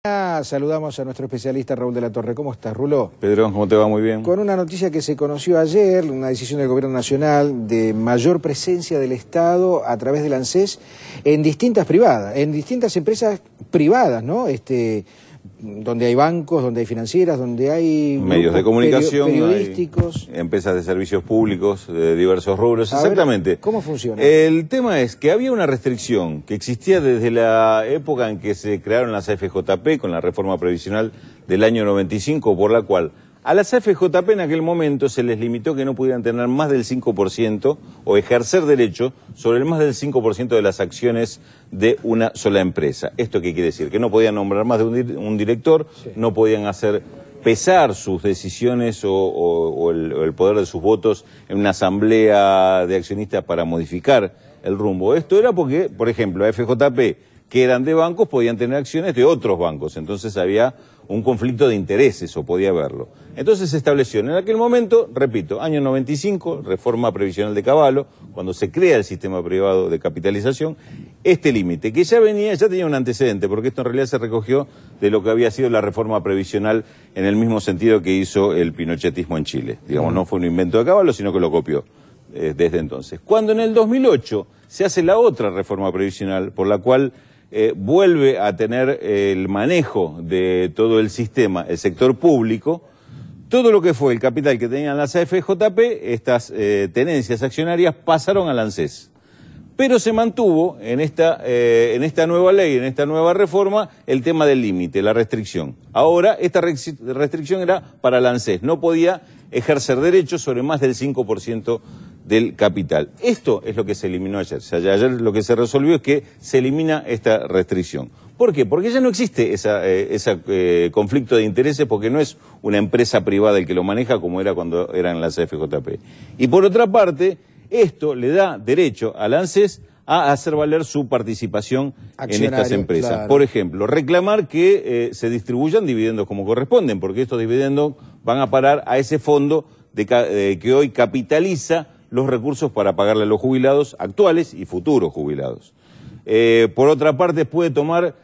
Saludamos a nuestro especialista Raúl de la Torre. ¿Cómo estás, Rulo? Pedro, ¿cómo te va? Muy bien. Con una noticia que se conoció ayer, una decisión del Gobierno Nacional de mayor presencia del Estado a través del ANSES en distintas empresas privadas, ¿no? Donde hay bancos, donde hay financieras, donde hay medios de comunicación, periodísticos, hay empresas de servicios públicos de diversos rubros. Exactamente. ¿Cómo funciona? El tema es que había una restricción que existía desde la época en que se crearon las AFJP con la reforma previsional del año 95, por la cual a las AFJP en aquel momento se les limitó que no pudieran tener más del 5% o ejercer derecho sobre el más del 5% de las acciones de una sola empresa. ¿Esto qué quiere decir? Que no podían nombrar más de un director, sí. No podían hacer pesar sus decisiones o el poder de sus votos en una asamblea de accionistas para modificar el rumbo. Esto era porque, por ejemplo, AFJP, que eran de bancos, podían tener acciones de otros bancos. Entonces había un conflicto de intereses, o podía haberlo. Entonces se estableció en aquel momento, repito, año 95, reforma previsional de Cavallo, cuando se crea el sistema privado de capitalización, este límite, que ya tenía un antecedente, porque esto en realidad se recogió de lo que había sido la reforma previsional en el mismo sentido que hizo el pinochetismo en Chile. Digamos, no fue un invento de Cavallo, sino que lo copió desde entonces. Cuando en el 2008 se hace la otra reforma previsional, por la cual vuelve a tener el manejo de todo el sistema, el sector público, todo lo que fue el capital que tenían las AFJP, estas tenencias accionarias pasaron al ANSES. Pero se mantuvo en esta nueva ley, en esta nueva reforma, el tema del límite, la restricción. Ahora, esta restricción era para el ANSES, no podía ejercer derechos sobre más del 5% del capital. Esto es lo que se eliminó ayer. O sea, ayer lo que se resolvió es que se elimina esta restricción. ¿Por qué? Porque ya no existe ese conflicto de intereses, porque no es una empresa privada el que lo maneja como era cuando eran las FJP. Y por otra parte, esto le da derecho al ANSES a hacer valer su participación en estas empresas. Claro. Por ejemplo, reclamar que se distribuyan dividendos como corresponden, porque estos dividendos van a parar a ese fondo que hoy capitaliza los recursos para pagarle a los jubilados actuales y futuros jubilados. Por otra parte, puede tomar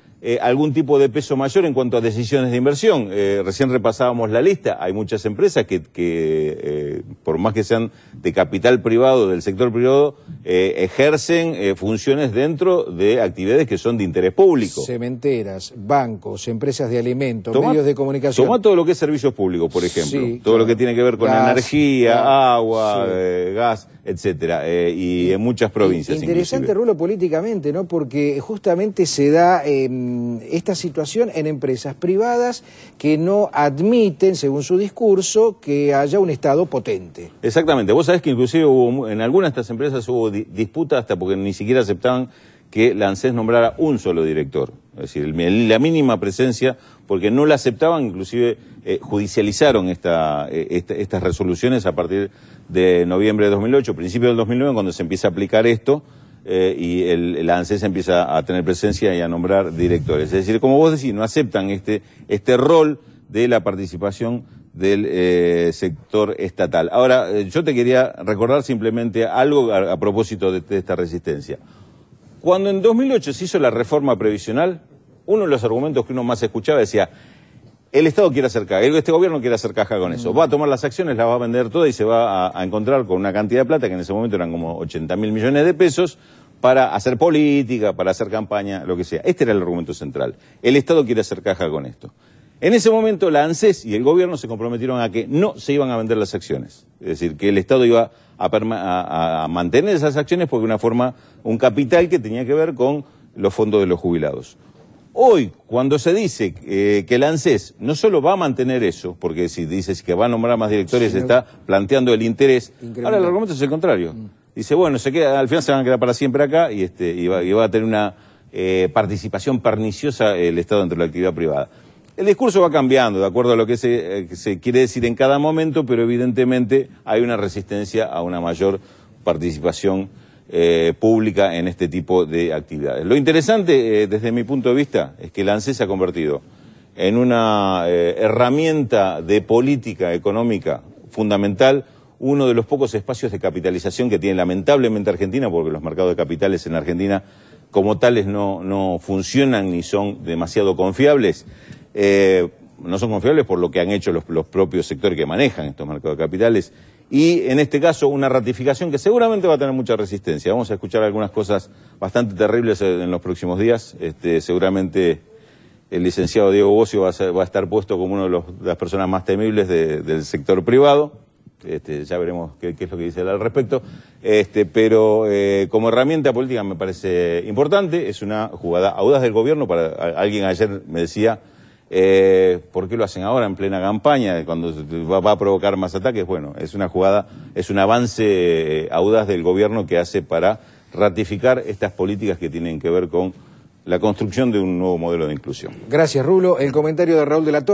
algún tipo de peso mayor en cuanto a decisiones de inversión. Recién repasábamos la lista, hay muchas empresas que por más que sean de capital privado, del sector privado, ejercen funciones dentro de actividades que son de interés público. Cementeras, bancos, empresas de alimentos, medios de comunicación. Toma todo lo que es servicios públicos, por ejemplo. Sí, todo claro. lo que tiene que ver con energía, agua, sí. Gas, etcétera, y en muchas provincias. Interesante, Rulo, políticamente, ¿no? Porque justamente se da esta situación en empresas privadas que no admiten, según su discurso, que haya un Estado potente. Exactamente. Vos sabés que inclusive en algunas de estas empresas hubo disputas hasta porque ni siquiera aceptaban que la ANSES nombrara un solo director. Es decir, la mínima presencia, porque no la aceptaban, inclusive judicializaron estas resoluciones a partir de noviembre de 2008, principio del 2009, cuando se empieza a aplicar esto, y la ANSES empieza a tener presencia y a nombrar directores. Es decir, como vos decís, no aceptan este rol de la participación del sector estatal. Ahora, yo te quería recordar simplemente algo a propósito de esta resistencia. Cuando en 2008 se hizo la reforma previsional, uno de los argumentos que uno más escuchaba decía: el Estado quiere hacer caja, este gobierno quiere hacer caja con eso, va a tomar las acciones, las va a vender todas y se va a encontrar con una cantidad de plata que en ese momento eran como 80.000 millones de pesos para hacer política, para hacer campaña, lo que sea. Este era el argumento central. El Estado quiere hacer caja con esto. En ese momento la ANSES y el gobierno se comprometieron a que no se iban a vender las acciones. Es decir, que el Estado iba a mantener esas acciones porque un capital que tenía que ver con los fondos de los jubilados. Hoy, cuando se dice que el ANSES no solo va a mantener eso, porque si dices que va a nombrar más directores, se está planteando el interés. Ahora el argumento es el contrario. Dice, bueno, al final se van a quedar para siempre acá y va a tener una participación perniciosa el Estado dentro de la actividad privada. El discurso va cambiando de acuerdo a lo que se quiere decir en cada momento, pero evidentemente hay una resistencia a una mayor participación pública en este tipo de actividades. Lo interesante, desde mi punto de vista, es que la ANSES se ha convertido en una herramienta de política económica fundamental, uno de los pocos espacios de capitalización que tiene lamentablemente Argentina, porque los mercados de capitales en Argentina como tales no funcionan ni son demasiado confiables. No son confiables por lo que han hecho los propios sectores que manejan estos mercados de capitales. Y en este caso una ratificación que seguramente va a tener mucha resistencia. Vamos a escuchar algunas cosas bastante terribles en los próximos días. Seguramente el licenciado Diego Bossio va a estar puesto como una de las personas más temibles del sector privado. Ya veremos qué es lo que dice él al respecto. Pero como herramienta política me parece importante. Es una jugada audaz del gobierno. Alguien ayer me decía, ¿por qué lo hacen ahora en plena campaña, cuando va a provocar más ataques? Bueno, es una jugada, es un avance audaz del gobierno que hace para ratificar estas políticas que tienen que ver con la construcción de un nuevo modelo de inclusión. Gracias, Rulo. El comentario de Raúl de la Torre.